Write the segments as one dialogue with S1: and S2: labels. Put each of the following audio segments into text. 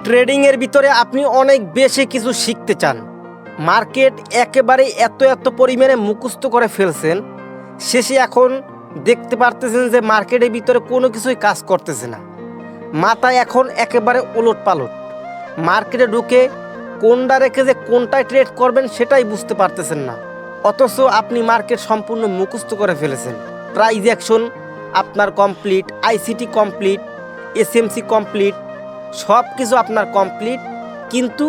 S1: ট্রেডিংয়ের ভিতরে আপনি অনেক বেশি কিছু শিখতে চান, মার্কেট একেবারে এত পরিমাণে মুখস্থ করে ফেলছেন, শেষে এখন দেখতে পারতেছেন যে মার্কেটের ভিতরে কোনো কিছুই কাজ করতেছে না। মাথায় এখন একেবারে ওলটপালট, মার্কেটে ঢুকে কোনটা রেখে যে কোনটায় ট্রেড করবেন সেটাই বুঝতে পারতেছেন না। অথচ আপনি মার্কেট সম্পূর্ণ মুখস্থ করে ফেলেছেন। প্রাইস অ্যাকশন আপনার complete, ICT complete, SMC complete, সব কিছু আপনার কমপ্লিট, কিন্তু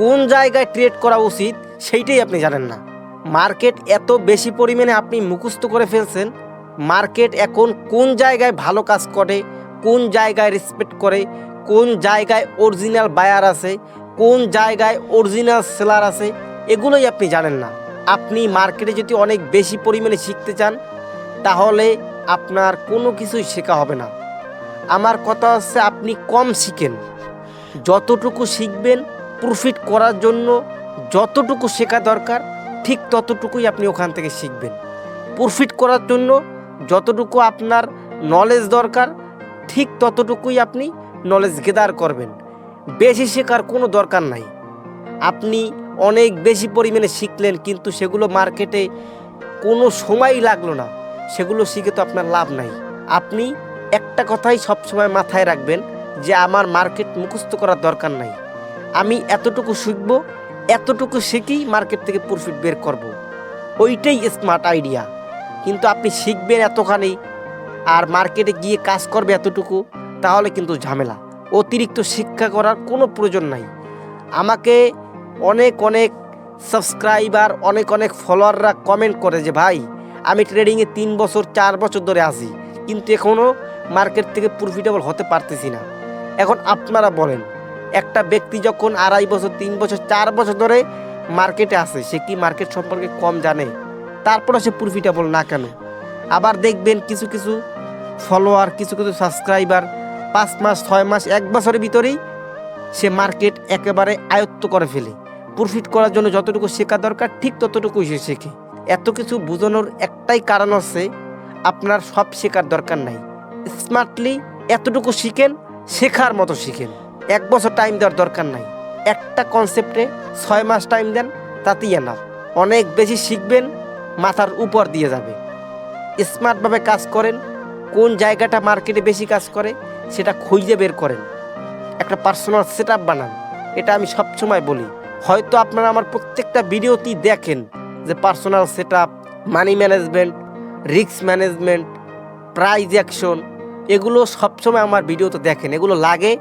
S1: কোন জায়গায় ট্রেড করা উচিত সেইটাই আপনি জানেন না। মার্কেট এত বেশি পরিমাণে আপনি মুখস্থ করে ফেলছেন, মার্কেট এখন কোন জায়গায় ভালো কাজ করে, কোন জায়গায় রেসপেক্ট করে, কোন জায়গায় অরিজিনাল বায়ার আছে, কোন জায়গায় অরিজিনাল সেলার আছে, এগুলোই আপনি জানেন না। আপনি মার্কেটে যদি অনেক বেশি পরিমাণে শিখতে চান তাহলে আপনার কোনো কিছুই শেখা হবে না। আমার কথা হচ্ছে আপনি কম শিখেন, যতটুকু শিখবেন প্রফিট করার জন্য যতটুকু শেখা দরকার ঠিক ততটুকুই আপনি ওখান থেকে শিখবেন। প্রফিট করার জন্য যতটুকু আপনার নলেজ দরকার ঠিক ততটুকুই আপনি নলেজ গেদার করবেন। বেশি শেখার কোনো দরকার নাই। আপনি অনেক বেশি পরিমাণে শিখলেন কিন্তু সেগুলো মার্কেটে কোনো সময়ই লাগলো না, সেগুলো শিখে তো আপনার লাভ নাই। আপনি একটা কথাই সবসময় মাথায় রাখবেন যে আমার মার্কেট মুখস্থ করার দরকার নাই, আমি এতটুকু শিখবো, এতটুকু শিখেই মার্কেট থেকে প্রফিট বের করব। ওইটাই স্মার্ট আইডিয়া। কিন্তু আপনি শিখবেন এতখানি আর মার্কেটে গিয়ে কাজ করবে এতটুকু, তাহলে কিন্তু ঝামেলা। অতিরিক্ত শিক্ষা করার কোনো প্রয়োজন নাই। আমাকে অনেক সাবস্ক্রাইবার, অনেক ফলোয়াররা কমেন্ট করে যে ভাই আমি ট্রেডিংয়ে 3 বছর 4 বছর ধরে আছি কিন্তু এখনও মার্কেট থেকে প্রফিটেবল হতে পারতেছি না। এখন আপনারা বলেন, একটা ব্যক্তি যখন 2.5 বছর 3 বছর 4 বছর ধরে মার্কেটে আছে, সে কি মার্কেট সম্পর্কে কম জানে? তারপরে সে প্রফিটেবল না কেন? আবার দেখবেন কিছু কিছু ফলোয়ার, কিছু সাবস্ক্রাইবার 5 মাস 6 মাস 1 বছরের ভিতরেই সে মার্কেট একেবারে আয়ত্ত করে ফেলে। প্রফিট করার জন্য যতটুকু শেখা দরকার ঠিক ততটুকুই সে শেখে। এত কিছু বোঝানোর একটাই কারণ হচ্ছে আপনার সব শেখার দরকার নাই। স্মার্টলি এতটুকু শিখেন, শেখার মতো শিখেন। 1 বছর টাইম দেওয়ার দরকার নাই, একটা কনসেপ্টে 6 মাস টাইম দেন, তাতেই এনাফ। অনেক বেশি শিখবেন, মাথার উপর দিয়ে যাবে। স্মার্টভাবে কাজ করেন, কোন জায়গাটা মার্কেটে বেশি কাজ করে সেটা খুঁজে বের করেন, একটা পার্সোনাল সেট আপ বানান। এটা আমি সবসময় বলি। হয়তো আপনারা আমার প্রত্যেকটা ভিডিওতেই দেখেন যে personal set up, money management, risk management, price action, এগুলো সবসময় আমার ভিডিওতে দেখেন। এগুলো লাগে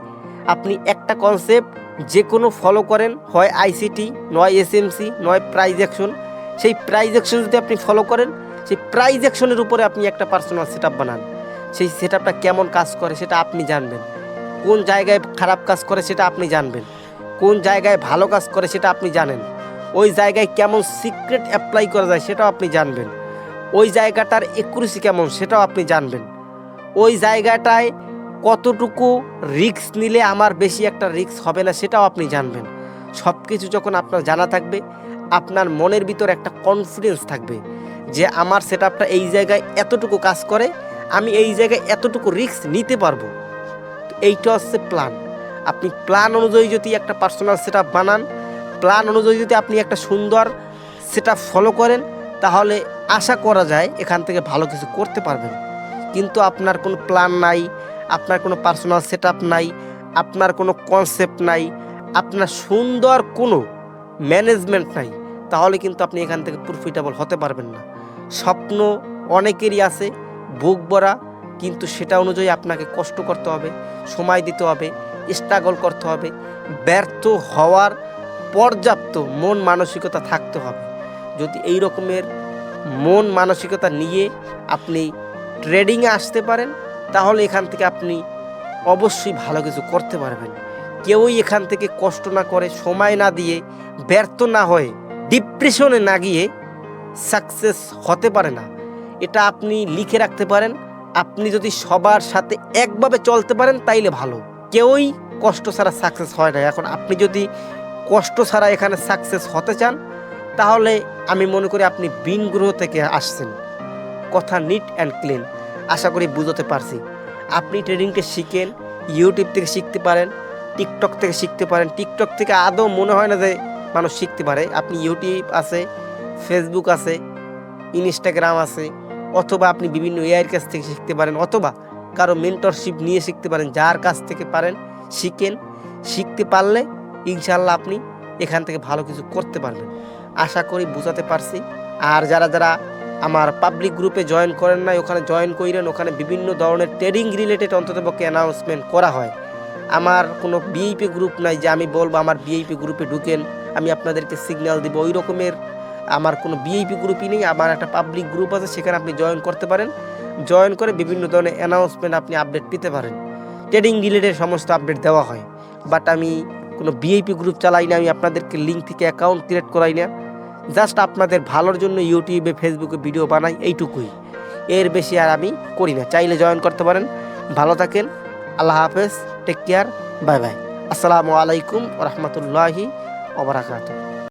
S1: আপনি একটা কনসেপ্ট যে কোনো ফলো করেন, হয় আইসিটি, নয় এসএমসি, নয় প্রাইস অ্যাকশন। সেই প্রাইস অ্যাকশন যদি আপনি ফলো করেন, সেই প্রাইস অ্যাকশনের উপরে আপনি একটা পার্সোনাল সেট আপ বানান। সেই সেট আপটা কেমন কাজ করে সেটা আপনি জানবেন, কোন জায়গায় খারাপ কাজ করে সেটা আপনি জানবেন, কোন জায়গায় ভালো কাজ করে সেটা আপনি জানেন, ওই জায়গায় কেমন সিক্রেট অ্যাপ্লাই করা যায় সেটাও আপনি জানবেন, ওই জায়গাটার একুরেসি কেমন সেটাও আপনি জানবেন, ওই জায়গাটায় কতটুকু রিস্ক নিলে আমার বেশি একটা রিস্ক হবে না সেটাও আপনি জানবেন। সব কিছু যখন আপনার জানা থাকবে, আপনার মনের ভিতর একটা কনফিডেন্স থাকবে যে আমার সেট আপটা এই জায়গায় এতটুকু কাজ করে, আমি এই জায়গায় এতটুকু রিস্ক নিতে পারবো। এইটা হচ্ছে প্ল্যান। আপনি প্ল্যান অনুযায়ী যদি একটা পার্সোনাল সেট আপ বানান, প্ল্যান অনুযায়ী যদি আপনি একটা সুন্দর সেট আপ ফলো করেন, তাহলে আশা করা যায় এখান থেকে ভালো কিছু করতে পারবেন। কিন্তু আপনার কোনো প্ল্যান নাই, আপনার কোনো পার্সোনাল সেট আপ নাই, আপনার কোনো কনসেপ্ট নাই, আপনার সুন্দর কোনো ম্যানেজমেন্ট নাই, তাহলে কিন্তু আপনি এখান থেকে প্রফিটেবল হতে পারবেন না। স্বপ্ন অনেকেরই আছে, বুক ভরা, কিন্তু সেটা অনুযায়ী আপনাকে কষ্ট করতে হবে, সময় দিতে হবে, স্ট্রাগল করতে হবে, ব্যর্থ হওয়ার পর্যাপ্ত মন মানসিকতা থাকতে হবে। যদি এই রকমের মন মানসিকতা নিয়ে আপনি ট্রেডিংয়ে আসতে পারেন, তাহলে এখান থেকে আপনি অবশ্যই ভালো কিছু করতে পারবেন। কেউই এখান থেকে কষ্ট না করে, সময় না দিয়ে, ব্যর্থ না হয়ে, ডিপ্রেশনে না গিয়ে সাকসেস হতে পারে না। এটা আপনি লিখে রাখতে পারেন। আপনি যদি সবার সাথে একভাবে চলতে পারেন তাইলে ভালো। কেউই কষ্ট ছাড়া সাকসেস হয় না। এখন আপনি যদি কষ্ট ছাড়া এখানে সাকসেস হতে চান, তাহলে আমি মনে করি আপনি ভিন গ্রহ থেকে আসছেন। কথা নিট অ্যান্ড ক্লিন। আশা করি বুঝতে পারছি। আপনি ট্রেডিংটা শিখেন, ইউটিউব থেকে শিখতে পারেন, টিকটক থেকে শিখতে পারেন। টিকটক থেকে আদৌ মনে হয় না যে মানুষ শিখতে পারে। আপনি ইউটিউব আছে, ফেসবুক আছে, ইনস্টাগ্রাম আছে, অথবা আপনি বিভিন্ন এআইয়ের কাছ থেকে শিখতে পারেন, অথবা কারো মেন্টরশিপ নিয়ে শিখতে পারেন। যার কাছ থেকে পারেন শিখেন। শিখতে পারলে ইনশাল্লাহ আপনি এখান থেকে ভালো কিছু করতে পারবেন। আশা করি বোঝাতে পারছি। আর যারা যারা আমার পাবলিক গ্রুপে জয়েন করেন নাই, ওখানে জয়েন করেন। ওখানে বিভিন্ন ধরনের ট্রেডিং রিলেটেড অন্ততপক্ষে অ্যানাউন্সমেন্ট করা হয়। আমার কোনো বিআইপি গ্রুপ নাই যে আমি বলবো আমার বিআইপি গ্রুপে ঢুকেন, আমি আপনাদেরকে সিগন্যাল দিব, ওই রকমের আমার কোনো বিআইপি গ্রুপই নেই। আমার একটা পাবলিক গ্রুপ আছে, সেখানে আপনি জয়েন করতে পারেন। জয়েন করে বিভিন্ন ধরনের অ্যানাউন্সমেন্ট আপনি আপডেট পেতে পারেন। ট্রেডিং রিলেটেড সমস্ত আপডেট দেওয়া হয়। বাট আমি কোনো বিআইপি গ্রুপ চালাই না, আমি আপনাদেরকে লিঙ্ক থেকে অ্যাকাউন্ট ক্রিয়েট করাই না। জাস্ট আপনাদের ভালোর জন্য ইউটিউবে ফেসবুকে ভিডিও বানাই, এইটুকুই। এর বেশি আর আমি করি না। চাইলে জয়েন করতে পারেন। ভালো থাকেন। আল্লাহ হাফেজ, টেক কেয়ার, বাই বাই। আসসালামু আলাইকুম ওয়া রাহমাতুল্লাহি ওয়া বারাকাতুহু।